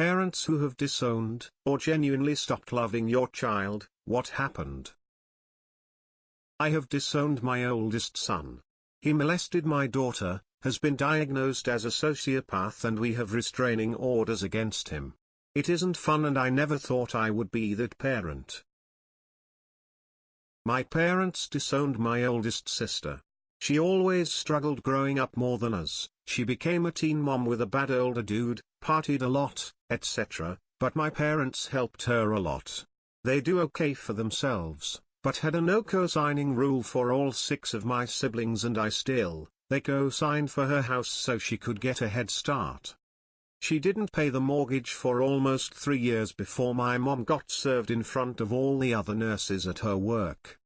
Parents who have disowned or genuinely stopped loving your child, what happened? I have disowned my oldest son. He molested my daughter, has been diagnosed as a sociopath, and we have restraining orders against him. It isn't fun, and I never thought I would be that parent. My parents disowned my oldest sister. She always struggled growing up more than us. She became a teen mom with a bad older dude, partied a lot, etc., but my parents helped her a lot. They do okay for themselves, but had a no co-signing rule for all 6 of my siblings, and they co-signed for her house so she could get a head start. She didn't pay the mortgage for almost 3 years before my mom got served in front of all the other nurses at her work.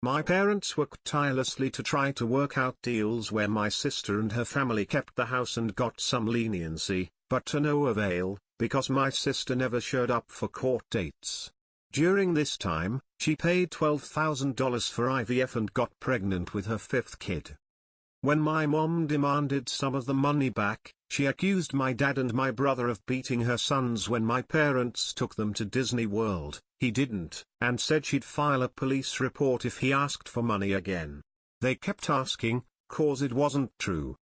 My parents worked tirelessly to try to work out deals where my sister and her family kept the house and got some leniency, but to no avail, because my sister never showed up for court dates. During this time, she paid $12,000 for IVF and got pregnant with her 5th kid. When my mom demanded some of the money back, she accused my dad and my brother of beating her sons when my parents took them to Disney World. He didn't, and said she'd file a police report if he asked for money again. They kept asking, cause it wasn't true.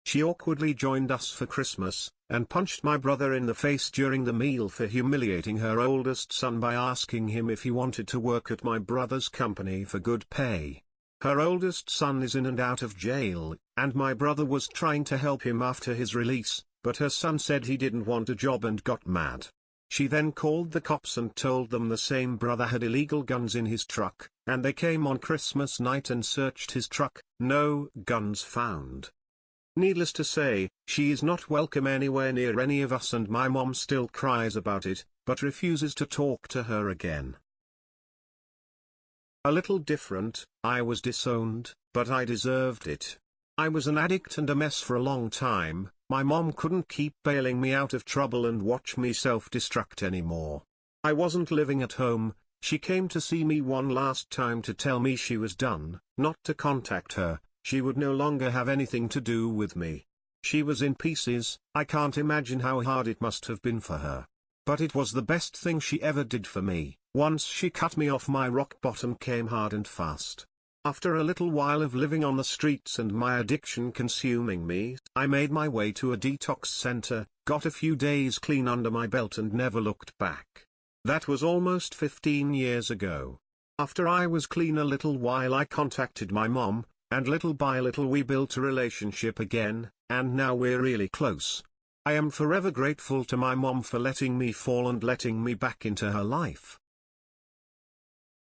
She awkwardly joined us for Christmas, and punched my brother in the face during the meal for humiliating her oldest son by asking him if he wanted to work at my brother's company for good pay. Her oldest son is in and out of jail, and my brother was trying to help him after his release, but her son said he didn't want a job and got mad. She then called the cops and told them the same brother had illegal guns in his truck, and they came on Christmas night and searched his truck. No guns found. Needless to say, she is not welcome anywhere near any of us, and my mom still cries about it, but refuses to talk to her again. A little different, I was disowned, but I deserved it. I was an addict and a mess for a long time. My mom couldn't keep bailing me out of trouble and watch me self-destruct anymore. I wasn't living at home. She came to see me one last time to tell me she was done, not to contact her. She would no longer have anything to do with me. She was in pieces. I can't imagine how hard it must have been for her. But it was the best thing she ever did for me. Once she cut me off, my rock bottom came hard and fast. After a little while of living on the streets and my addiction consuming me, I made my way to a detox center, got a few days clean under my belt and never looked back. That was almost 15 years ago. After I was clean a little while, I contacted my mom, and little by little we built a relationship again, and now we're really close. I am forever grateful to my mom for letting me fall and letting me back into her life.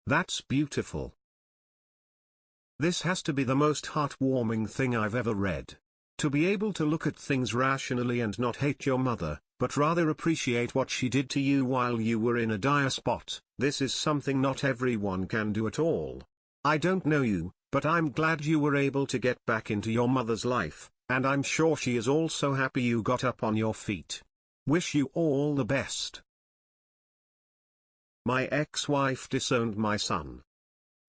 That's beautiful. This has to be the most heartwarming thing I've ever read. To be able to look at things rationally and not hate your mother, but rather appreciate what she did to you while you were in a dire spot, this is something not everyone can do at all. I don't know you, but I'm glad you were able to get back into your mother's life, and I'm sure she is also happy you got up on your feet. Wish you all the best. My ex-wife disowned my son.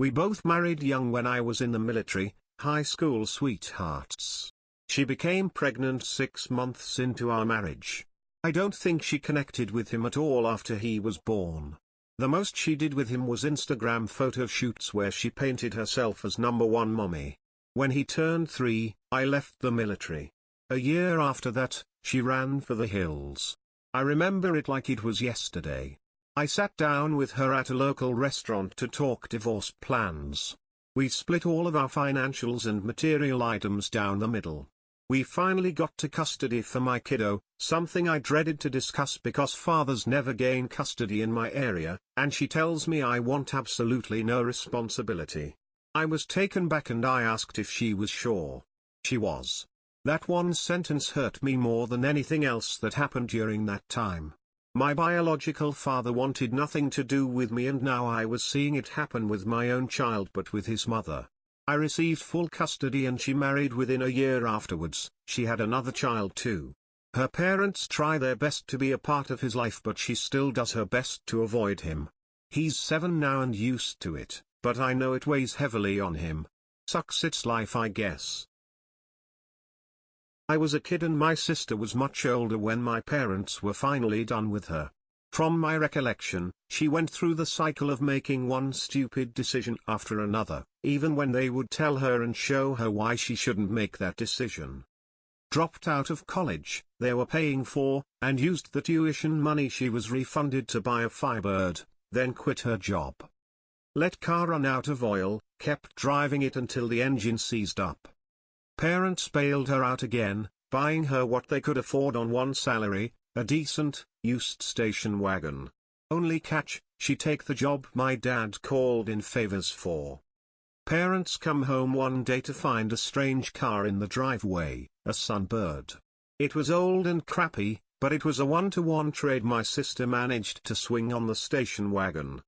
We both married young when I was in the military, high school sweethearts. She became pregnant 6 months into our marriage. I don't think she connected with him at all after he was born. The most she did with him was Instagram photo shoots where she painted herself as #1 mommy. When he turned 3, I left the military. A year after that, she ran for the hills. I remember it like it was yesterday. I sat down with her at a local restaurant to talk divorce plans. We split all of our financials and material items down the middle. We finally got to custody for my kiddo, something I dreaded to discuss because fathers never gain custody in my area, and she tells me I want absolutely no responsibility. I was taken back and I asked if she was sure. She was. That one sentence hurt me more than anything else that happened during that time. My biological father wanted nothing to do with me, and now I was seeing it happen with my own child but with his mother. I received full custody and she married within a year afterwards. She had another child too. Her parents try their best to be a part of his life, but she still does her best to avoid him. He's 7 now and used to it, but I know it weighs heavily on him. Sucks, it's life, I guess. I was a kid and my sister was much older when my parents were finally done with her. From my recollection, she went through the cycle of making one stupid decision after another, even when they would tell her and show her why she shouldn't make that decision. Dropped out of college, they were paying for, and used the tuition money she was refunded to buy a Firebird, then quit her job. Let car run out of oil, kept driving it until the engine seized up. Parents bailed her out again, buying her what they could afford on one salary, a decent, used station wagon. Only catch, she take the job my dad called in favors for. Parents come home one day to find a strange car in the driveway, a Sunbird. It was old and crappy, but it was a one-to-one trade my sister managed to swing on the station wagon.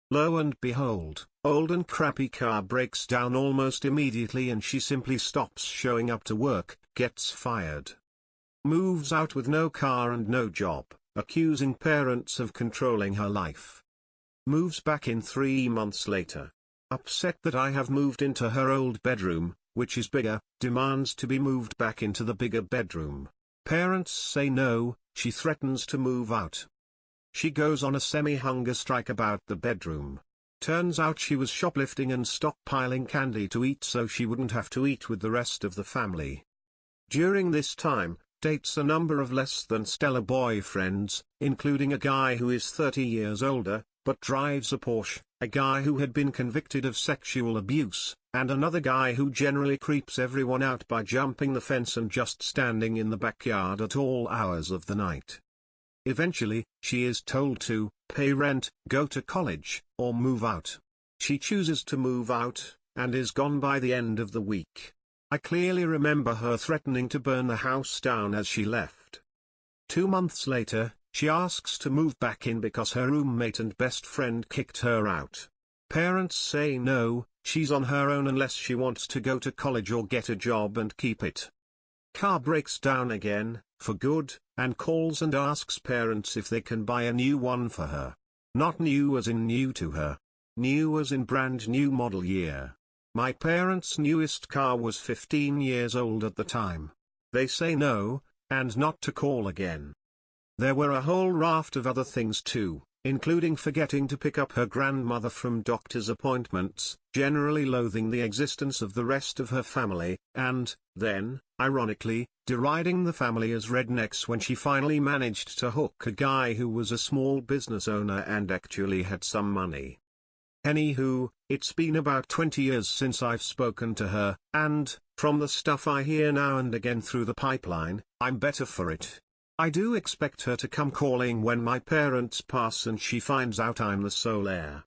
Lo and behold, old and crappy car breaks down almost immediately and she simply stops showing up to work, gets fired. Moves out with no car and no job, accusing parents of controlling her life. Moves back in 3 months later. Upset that I have moved into her old bedroom, which is bigger, demands to be moved back into the bigger bedroom. Parents say no, she threatens to move out. She goes on a semi-hunger strike about the bedroom. Turns out she was shoplifting and stockpiling candy to eat so she wouldn't have to eat with the rest of the family. During this time, dates a number of less than stellar boyfriends, including a guy who is 30 years older, but drives a Porsche, a guy who had been convicted of sexual abuse, and another guy who generally creeps everyone out by jumping the fence and just standing in the backyard at all hours of the night. Eventually, she is told to pay rent, go to college, or move out. She chooses to move out, and is gone by the end of the week. I clearly remember her threatening to burn the house down as she left. 2 months later, she asks to move back in because her roommate and best friend kicked her out. Parents say no, she's on her own unless she wants to go to college or get a job and keep it. Car breaks down again, for good, and calls and asks parents if they can buy a new one for her. Not new as in new to her. New as in brand new model year. My parents' newest car was 15 years old at the time. They say no, and not to call again. There were a whole raft of other things too, including forgetting to pick up her grandmother from doctor's appointments, generally loathing the existence of the rest of her family, and, then, ironically, deriding the family as rednecks when she finally managed to hook a guy who was a small business owner and actually had some money. Anywho, it's been about 20 years since I've spoken to her, and, from the stuff I hear now and again through the pipeline, I'm better for it. I do expect her to come calling when my parents pass and she finds out I'm the sole heir.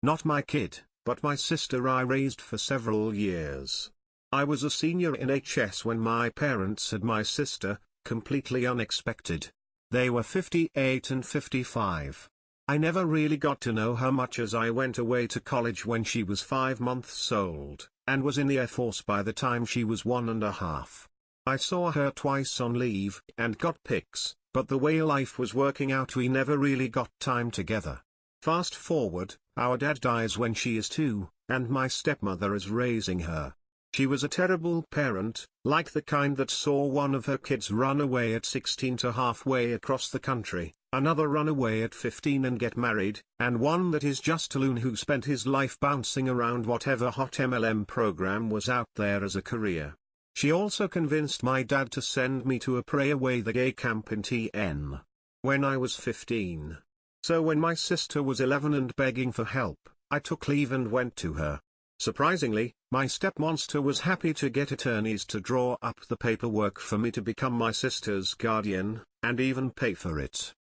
Not my kid, but my sister I raised for several years. I was a senior in HS when my parents had my sister, completely unexpected. They were 58 and 55. I never really got to know her much as I went away to college when she was 5 months old, and was in the Air Force by the time she was 1.5. I saw her twice on leave and got pics, but the way life was working out we never really got time together. Fast forward, our dad dies when she is 2, and my stepmother is raising her. She was a terrible parent, like the kind that saw one of her kids run away at 16 to halfway across the country, another run away at 15 and get married, and one that is just a loon who spent his life bouncing around whatever hot MLM program was out there as a career. She also convinced my dad to send me to a Pray Away the Gay camp in TN. When I was 15. So when my sister was 11 and begging for help, I took leave and went to her. Surprisingly, my stepmonster was happy to get attorneys to draw up the paperwork for me to become my sister's guardian, and even pay for it.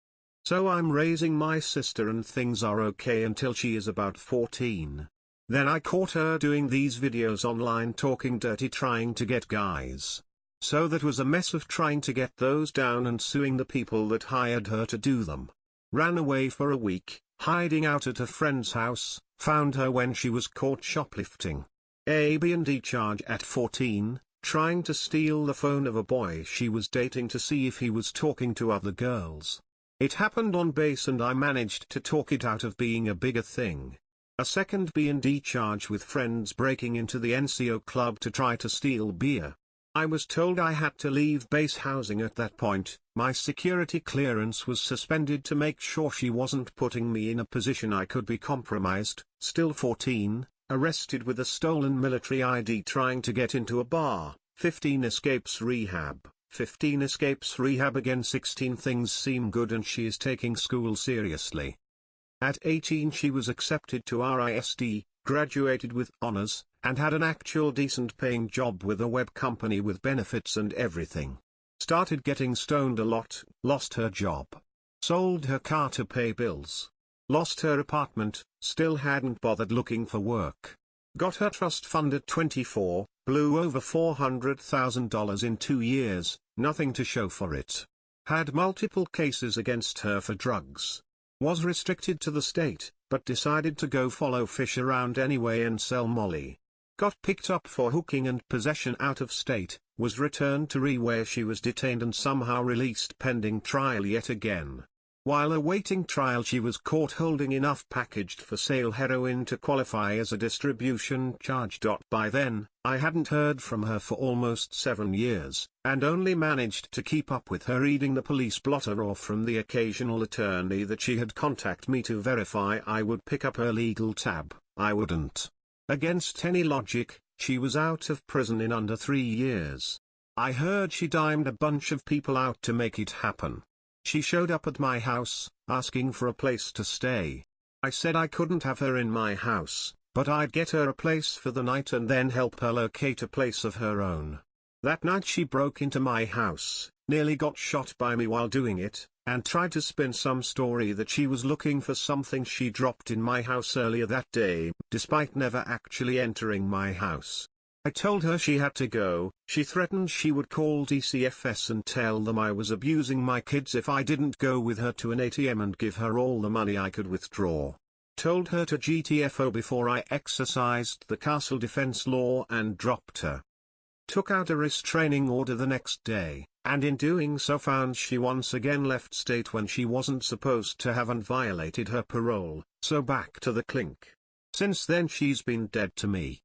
So I'm raising my sister and things are okay until she is about 14. Then I caught her doing these videos online talking dirty trying to get guys. So that was a mess of trying to get those down and suing the people that hired her to do them. Ran away for a week, hiding out at a friend's house, found her when she was caught shoplifting. ABD charge at 14, trying to steal the phone of a boy she was dating to see if he was talking to other girls. It happened on base and I managed to talk it out of being a bigger thing. A second B&D charge with friends breaking into the NCO club to try to steal beer. I was told I had to leave base housing at that point. My security clearance was suspended to make sure she wasn't putting me in a position I could be compromised. Still 14, arrested with a stolen military ID trying to get into a bar. 15 escapes rehab. 15 escapes rehab again. 16 things seem good and she is taking school seriously. At 18 she was accepted to RISD, graduated with honors, and had an actual decent paying job with a web company with benefits and everything. Started getting stoned a lot, lost her job. Sold her car to pay bills. Lost her apartment, still hadn't bothered looking for work. Got her trust fund at 24, blew over $400,000 in 2 years, nothing to show for it. Had multiple cases against her for drugs. Was restricted to the state, but decided to go follow fish around anyway and sell Molly. Got picked up for hooking and possession out of state, was returned to where she was detained and somehow released pending trial yet again. While awaiting trial she was caught holding enough packaged for sale heroin to qualify as a distribution charge. By then, I hadn't heard from her for almost 7 years, and only managed to keep up with her reading the police blotter or from the occasional attorney that she had contacted me to verify I would pick up her legal tab. I wouldn't. Against any logic, she was out of prison in under 3 years. I heard she dimed a bunch of people out to make it happen. She showed up at my house, asking for a place to stay. I said I couldn't have her in my house, but I'd get her a place for the night and then help her locate a place of her own. That night she broke into my house, nearly got shot by me while doing it, and tried to spin some story that she was looking for something she dropped in my house earlier that day, despite never actually entering my house. I told her she had to go. She threatened she would call DCFS and tell them I was abusing my kids if I didn't go with her to an ATM and give her all the money I could withdraw. Told her to GTFO before I exercised the castle defense law and dropped her. Took out a restraining order the next day, and in doing so found she once again left state when she wasn't supposed to have and violated her parole, so back to the clink. Since then she's been dead to me.